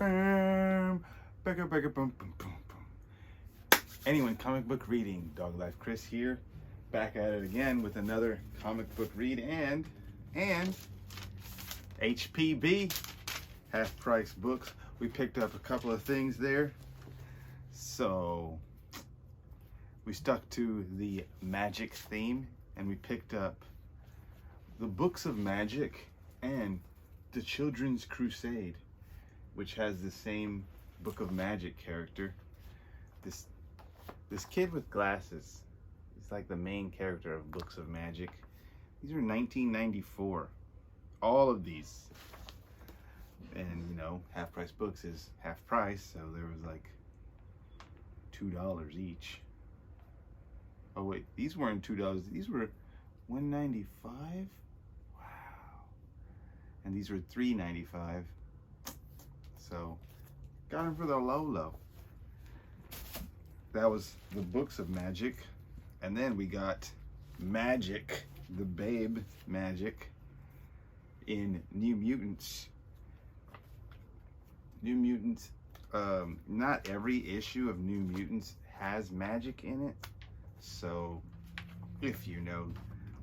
Bam, bugger, bugger, boom, boom, boom, boom. Anyone, comic book reading. Dog Life Chris here, back at it again with another comic book read and HPB, half price books. We picked up a couple of things there, so we stuck to the magic theme and we picked up the Books of Magic and the Children's Crusade, which has the same Book of Magic character. This kid with glasses is like the main character of Books of Magic. These are 1994. All of these. And you know, half price books is half price, so there was like $2 each. Oh wait, these weren't $2. These were $1.95. Wow. And these were $3.95. So got them for the low. That was the Books of Magic. And then we got Magic, the Babe Magic in New Mutants. New Mutants, not every issue of New Mutants has magic in it. So if you know,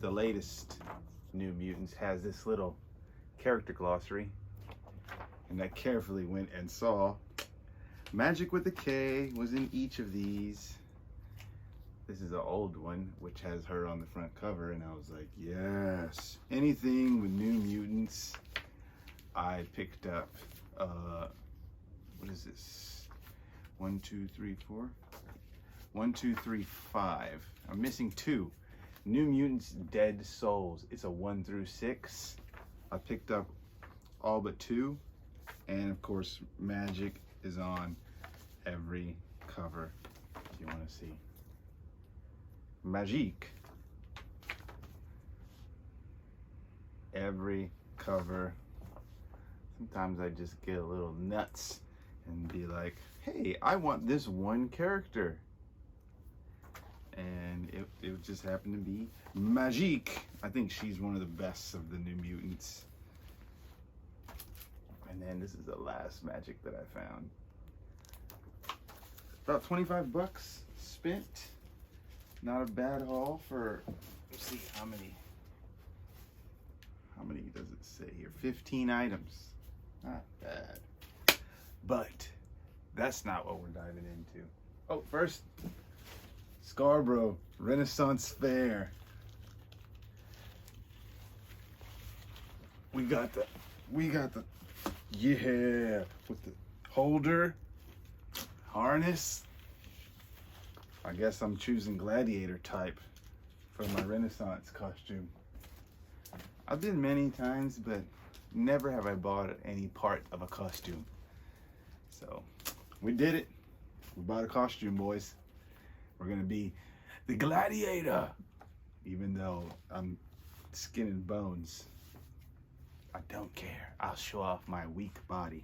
the latest New Mutants has this little character glossary, and I carefully went and saw Magic with a K was in each of these. This is an old one, which has her on the front cover, and I was like, yes, anything with New Mutants. I picked up, what is this? 1, 2, 3, 4? 1, 2, 3, 5. I'm missing 2. New Mutants Dead Souls. It's a 1 through 6. I picked up all but 2. And of course, Magic is on every cover if you want to see. Magic. Every cover. Sometimes I just get a little nuts and be like, hey, I want this one character. And it just happened to be Magic. I think she's one of the best of the New Mutants. And then this is the last Magic that I found. About 25 bucks spent. Not a bad haul for, let's see, how many does it say here? 15 items. Not bad. But that's not what we're diving into. Oh, first, Scarborough Renaissance Fair. We got the, yeah, with the holder, harness. I guess I'm choosing gladiator type for my Renaissance costume. I've been many times, but never have I bought any part of a costume. So we did it. We bought a costume, boys. We're gonna be the gladiator, even though I'm skin and bones. I don't care. I'll show off my weak body.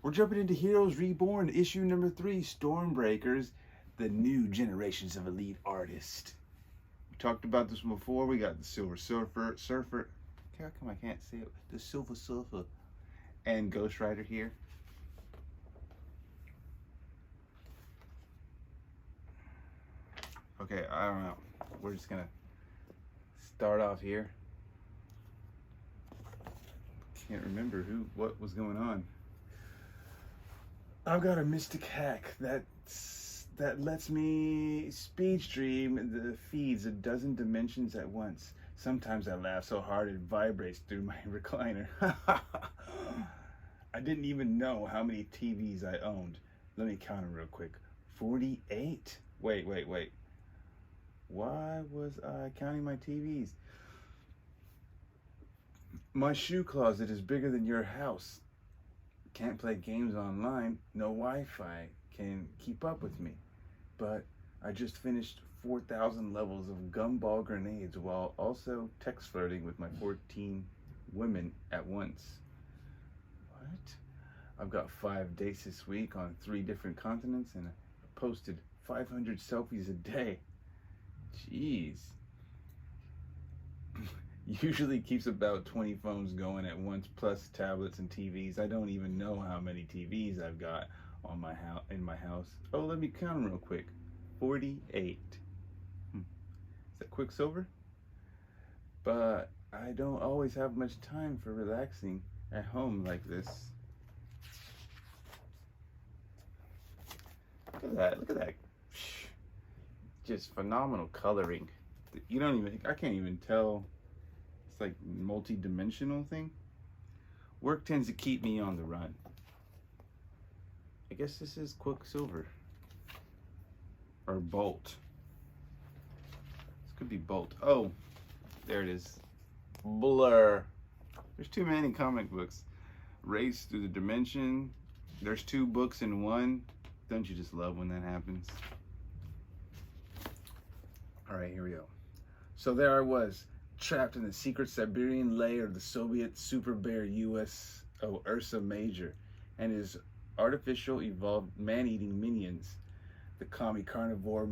We're jumping into Heroes Reborn, issue number 3, Stormbreakers, the new generations of elite artists. We talked about this one before. We got the Silver Surfer. How come I can't see it? The Silver Surfer and Ghost Rider here. Okay, I don't know. We're just gonna start off here. Can't remember what was going on. I've got a mystic hack that lets me speed stream the feeds 12 dimensions at once. Sometimes I laugh so hard it vibrates through my recliner. I didn't even know how many TVs I owned. Let me count them real quick. 48? Wait. Why was I counting my TVs? My shoe closet is bigger than your house. Can't play games online. No Wi-Fi can keep up with me. But I just finished 4,000 levels of gumball grenades while also text flirting with my 14 women at once. What? I've got 5 dates this week on 3 different continents and I posted 500 selfies a day. Jeez. usually keeps about 20 phones going at once, plus tablets and TVs. I don't even know how many TVs I've got on my house in my house. Oh, let me count them real quick. 48. Is that Quicksilver? But I don't always have much time for relaxing at home like this. Look at that. Look at that. Just phenomenal coloring. You don't even, I can't even tell. It's like multi-dimensional thing. Work tends to keep me on the run. I guess this is Quicksilver. Or Bolt. This could be Bolt. Oh, there it is. Blur. There's too many comic books. Race through the dimension. There's 2 books in one. Don't you just love when that happens? All right, here we go. So there I was, trapped in the secret Siberian lair of the Soviet super bear USO Ursa Major and his artificial evolved man-eating minions, the carnivore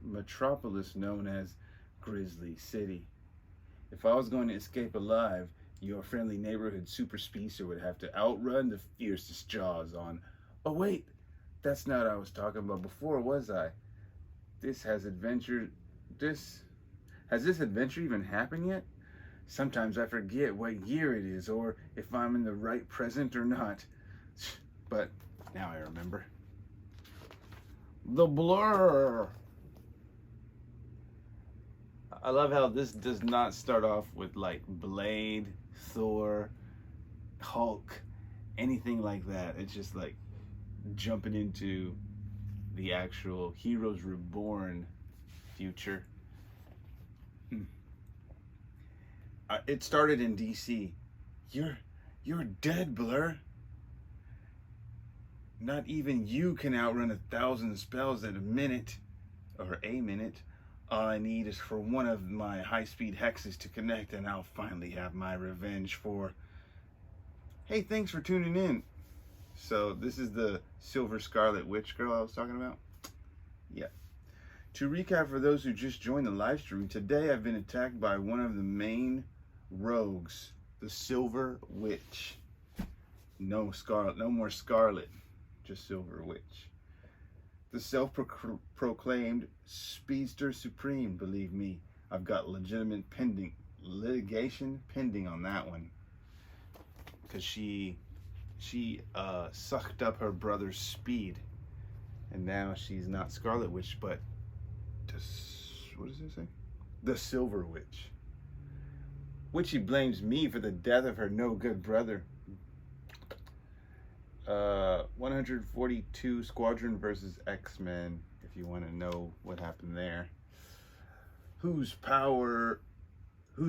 metropolis known as Grizzly City. If I was going to escape alive, your friendly neighborhood super speedster would have to outrun the fiercest jaws on. Oh wait, that's not what I was talking about before, was I? Has this adventure even happened yet? Sometimes I forget what year it is or if I'm in the right present or not. But now I remember. The Blur. I love how this does not start off with like Blade, Thor, Hulk, anything like that. It's just like jumping into the actual Heroes Reborn future. It started in DC. You're dead, Blur. Not even you can outrun 1,000 spells in a minute. Or a minute. All I need is for one of my high-speed hexes to connect and I'll finally have my revenge for... Hey, thanks for tuning in. So this is the Silver Scarlet Witch girl I was talking about? Yeah. To recap for those who just joined the live stream, today I've been attacked by one of the main rogues, the Silver Witch. No Scarlet, no more Scarlet, just Silver Witch. The self-proclaimed Speedster Supreme, believe me, I've got legitimate litigation pending on that one. Because she sucked up her brother's speed. And now she's not Scarlet Witch, but what does it say? The Silver Witch. Witchy blames me for the death of her no-good brother. 142 Squadron versus X-Men, if you want to know what happened there. Whose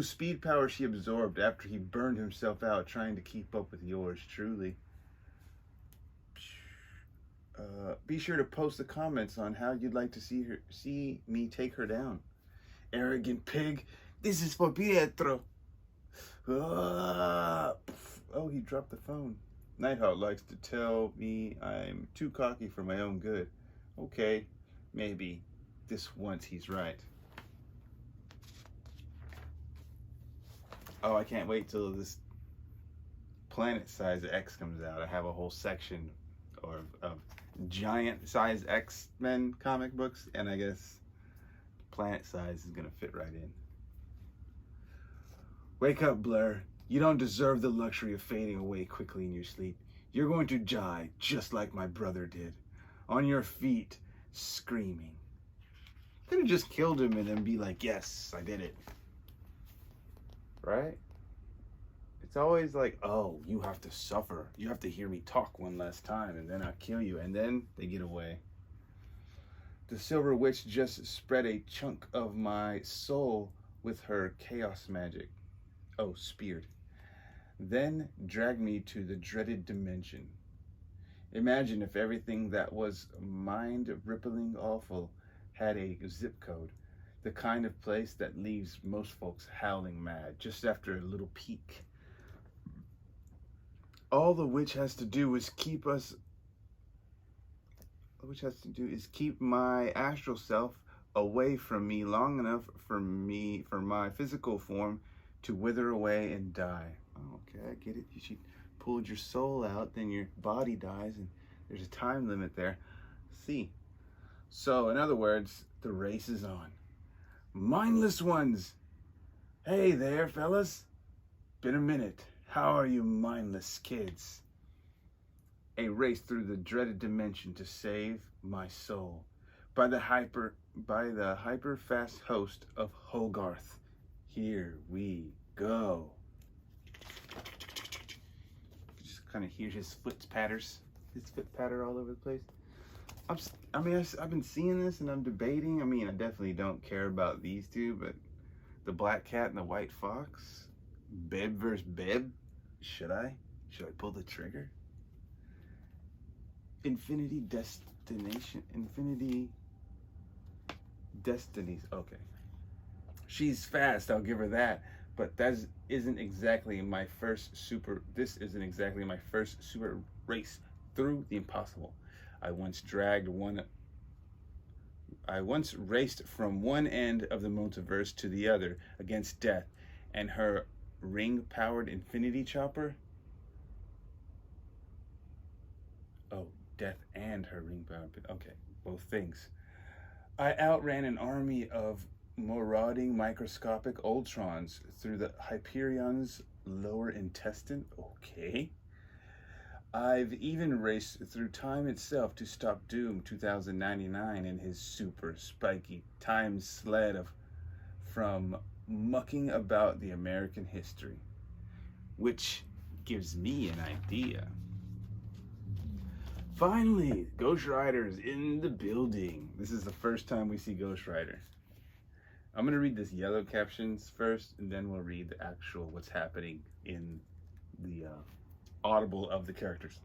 speed power she absorbed after he burned himself out trying to keep up with yours truly. Be sure to post the comments on how you'd like to see me take her down. Arrogant pig, this is for Pietro. Oh, he dropped the phone. Nighthawk likes to tell me I'm too cocky for my own good. Okay, maybe this once he's right. Oh, I can't wait till this planet-size X comes out. I have a whole section of giant-size X-Men comic books, and I guess planet-size is gonna fit right in. Wake up, Blur. You don't deserve the luxury of fading away quickly in your sleep. You're going to die just like my brother did. On your feet, screaming. Could have just killed him and then be like, yes, I did it. Right? It's always like, oh, you have to suffer. You have to hear me talk one last time and then I'll kill you. And then they get away. The Silver Witch just spread a chunk of my soul with her chaos magic. Oh, speared. Then dragged me to the dreaded dimension. Imagine if everything that was mind-rippling awful had a zip code, the kind of place that leaves most folks howling mad just after a little peek. All the witch has to do is keep my astral self away from me long enough for my physical form to wither away and die. Okay, I get it. She pulled your soul out, then your body dies, and there's a time limit there. See. So, in other words, the race is on. Mindless ones! Hey there, fellas. Been a minute. How are you mindless kids? A race through the dreaded dimension to save my soul by the hyper fast host of Hogarth. Here we go. Just kind of hear his foot patters. His foot patter all over the place. I've been seeing this and I'm debating. I mean, I definitely don't care about these two, but the black cat and the white fox, Beb versus Beb. Should I pull the trigger? Infinity Destinies. Okay. She's fast, I'll give her that. But this isn't exactly my first super race through the impossible. I once raced from one end of the multiverse to the other against death and her ring-powered infinity chopper. Oh, death and her ring-powered, okay, both things. I outran an army of marauding microscopic Ultrons through the Hyperion's lower intestine. Okay. I've even raced through time itself to stop Doom 2099 and his super spiky time sled from mucking about the American history. Which gives me an idea. Finally, Ghost Rider's in the building. This is the first time we see Ghost Rider. I'm going to read this yellow captions first, and then we'll read the actual what's happening in the audible of the characters.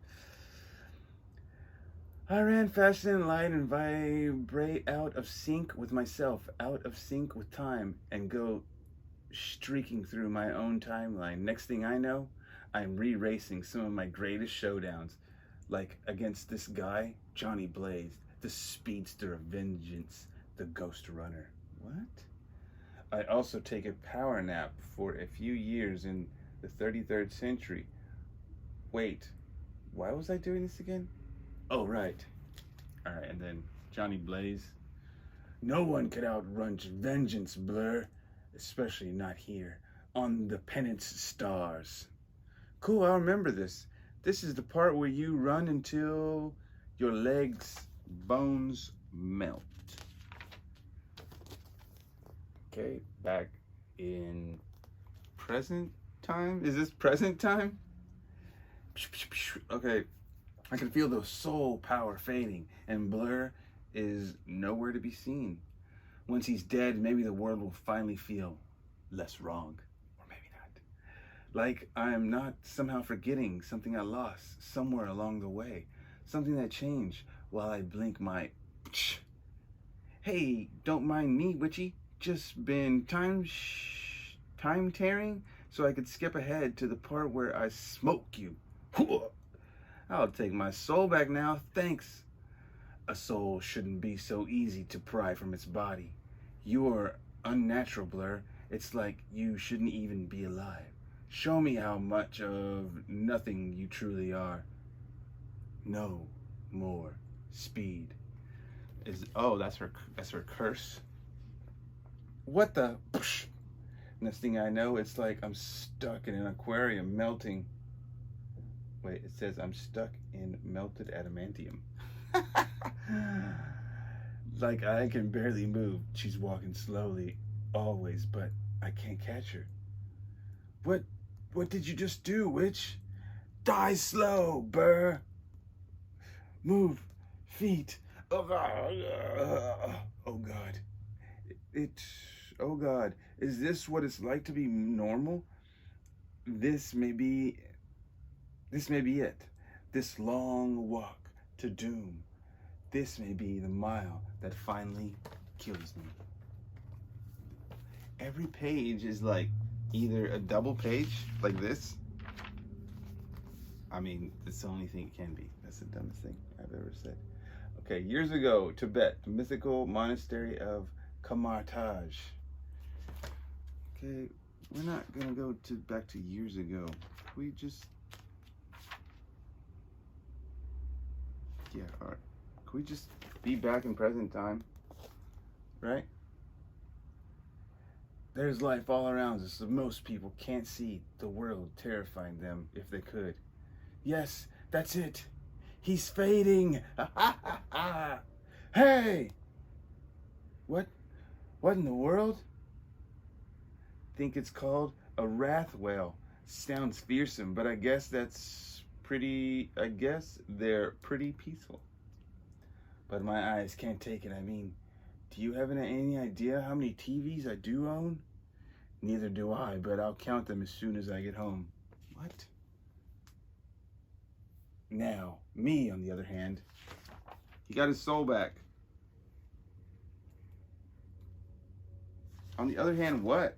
I ran faster than light and vibrate out of sync with myself, out of sync with time, and go streaking through my own timeline. Next thing I know, I'm re-racing some of my greatest showdowns, like against this guy, Johnny Blaze, the speedster of vengeance, the Ghost Runner. What? I also take a power nap for a few years in the 33rd century. Wait, why was I doing this again? Oh, right. All right, and then Johnny Blaze. No one could outrun vengeance, Blur, especially not here, on the Penance Stars. Cool, I'll remember this. This is the part where you run until your legs' bones melt. Okay, back in present time? Is this present time? Okay, I can feel the soul power fading, and Blur is nowhere to be seen. Once he's dead, maybe the world will finally feel less wrong. Or maybe not. Like I am not somehow forgetting something I lost somewhere along the way. Something that changed while I blink my... Hey, don't mind me, Witchy. Just been time tearing so I could skip ahead to the part where I smoke you. I'll take my soul back now, thanks. A soul shouldn't be so easy to pry from its body. You're unnatural, Blur. It's like you shouldn't even be alive. Show me how much of nothing you truly are. No more speed. That's her curse. What the? Next thing I know, it's like I'm stuck in an aquarium melting. Wait, it says I'm stuck in melted adamantium. Like I can barely move. She's walking slowly, always, but I can't catch her. What did you just do, witch? Die slow, Burr. Move, feet. Oh God. Oh God. Is this what it's like to be normal? This may be it. This long walk to doom. This may be the mile that finally kills me. Every page is like either a double page like this. I mean, it's the only thing it can be. That's the dumbest thing I've ever said. Okay, years ago, Tibet, the mythical monastery of Camartage. Okay, we're not gonna go back to years ago. We just, yeah, all right. Can we just be back in present time, right? There's life all around us, so most people can't see the world terrifying them if they could. Yes, that's it. He's fading. Hey! What in the world? Think it's called a wrath whale. Sounds fearsome, but I guess they're pretty peaceful. But my eyes can't take it. I mean, do you have any idea how many TVs I do own? Neither do I, but I'll count them as soon as I get home. What? Now, me, on the other hand, he got his soul back. On the other hand, what?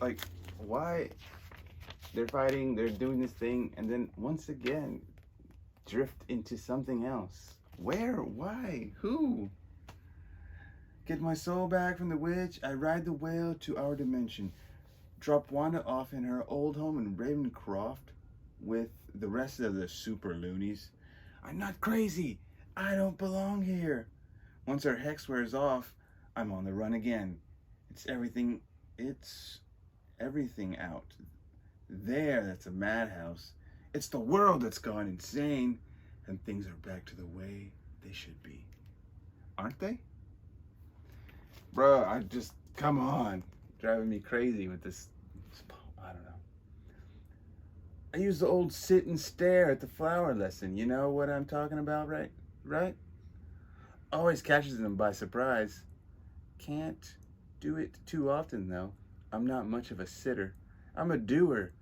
Like, why? They're fighting, they're doing this thing, and then once again, drift into something else. Where? Why? Who? Get my soul back from the witch. I ride the whale to our dimension. Drop Wanda off in her old home in Ravencroft with the rest of the super loonies. I'm not crazy. I don't belong here. Once our hex wears off, I'm on the run again. It's everything out there that's a madhouse. It's the world that's gone insane, and things are back to the way they should be. Aren't they? Bruh, come on. Driving me crazy with this, I don't know. I use the old sit and stare at the flower lesson. You know what I'm talking about, right? Always catches them by surprise. Can't do it too often, though. I'm not much of a sitter. I'm a doer.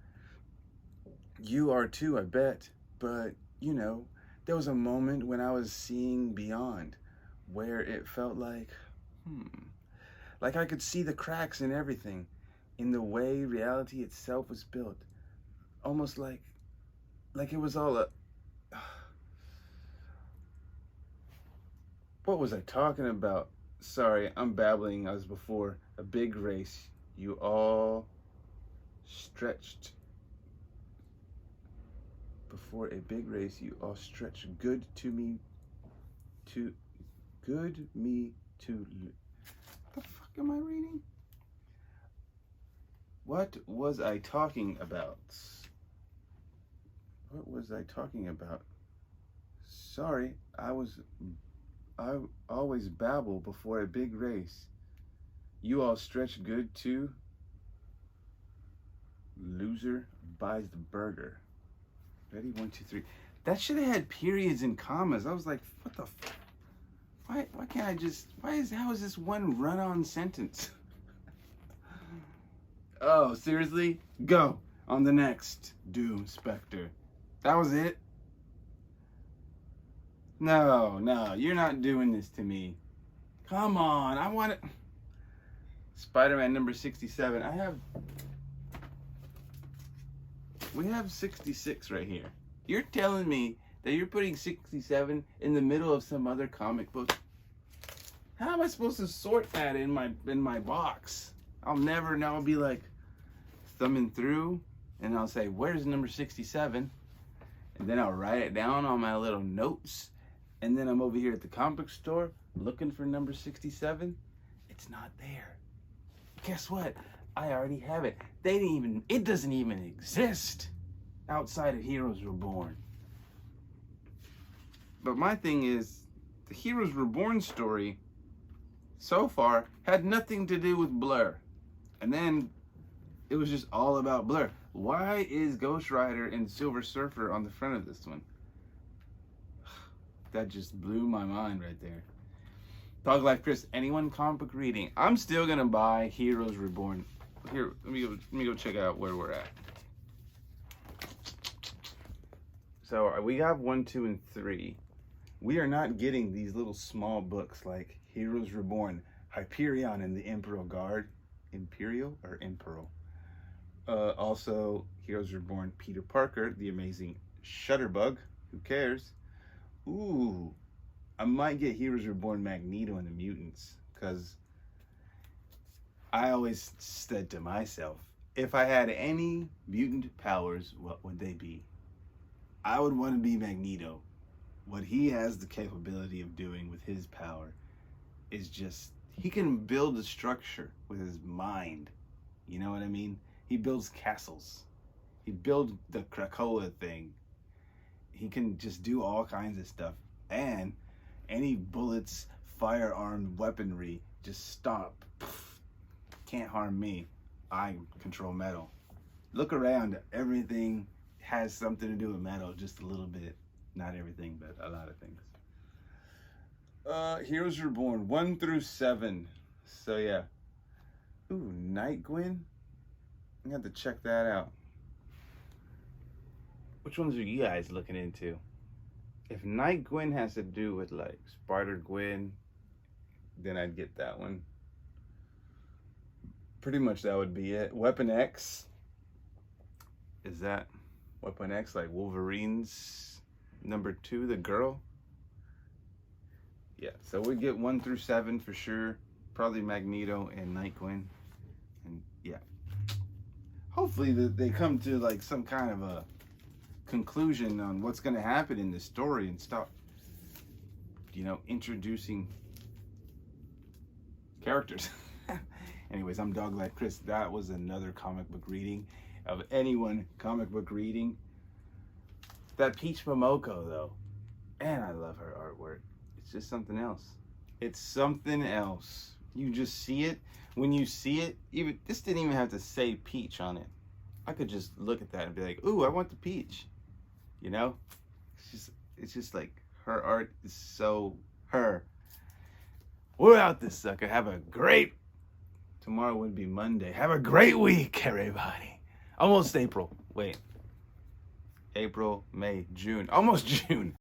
You are too, I bet. But, you know, there was a moment when I was seeing beyond, where it felt like I could see the cracks in everything, in the way reality itself was built. Almost like it was all a... What was I talking about? Sorry, I'm babbling as before. A big race. You all stretched. Before a big race, you all stretched good me to... What the fuck am I reading? What was I talking about? Sorry, I always babble before a big race. You all stretch good too? Loser buys the burger. Ready? 1, 2, 3. That should have had periods and commas. I was like, what the fuck? Why can't I just, how is this one run-on sentence? Oh, seriously? Go on the next Doom Spectre. That was it? No, you're not doing this to me. Come on, I want it. Spider-Man number 67. We have 66 right here. You're telling me that you're putting 67 in the middle of some other comic book? How am I supposed to sort that in my box? I'll never know. I'll be like thumbing through and I'll say, where's number 67? And then I'll write it down on my little notes. And then I'm over here at the comic store looking for number 67. It's not there. Guess what? I already have it. It doesn't even exist outside of Heroes Reborn. But my thing is, the Heroes Reborn story so far had nothing to do with Blur. And then it was just all about Blur. Why is Ghost Rider and Silver Surfer on the front of this one? That just blew my mind right there. Dog Life Chris, anyone comic book reading? I'm still gonna buy Heroes Reborn. Here, let me go check out where we're at. So we have 1, 2, and 3. We are not getting these little small books like Heroes Reborn, Hyperion and the Imperial Guard. Imperial or Imperial? Also, Heroes Reborn, Peter Parker, the Amazing Shutterbug. Who cares? Ooh, I might get Heroes Reborn, Magneto and the Mutants, because I always said to myself, if I had any mutant powers, what would they be? I would want to be Magneto. What he has the capability of doing with his power is just, he can build a structure with his mind. You know what I mean? He builds castles. He builds the Krakoa thing. He can just do all kinds of stuff. And any bullets, firearm, weaponry, just stop. Can't harm me. I control metal. Look around. Everything has something to do with metal, just a little bit. Not everything, but a lot of things. Heroes Reborn 1 through 7. So yeah. Ooh, Nightwing. I have to check that out. Which ones are you guys looking into? If Nightwing has to do with like Spider-Gwen, then I'd get that one. Pretty much that would be it. Weapon X. Is that Weapon X like Wolverine's number 2, the girl? Yeah, so we get 1 through 7 for sure. Probably Magneto and Nightwing. And yeah. Hopefully they come to like some kind of a conclusion on what's going to happen in this story and stop, you know, introducing characters. Anyways, I'm Dog Life Chris. That was another comic book reading of NE1 comic book reading. That Peach Momoko though, and I love her artwork. It's just something else. It's something else. You just see it. When you see it, even this didn't even have to say peach on it. I could just look at that and be like, ooh, I want the peach. You know? It's just like her art is so her. We're out this sucker. Have a great, tomorrow would be Monday. Have a great week, everybody. Almost April. Wait. April, May, June. Almost June.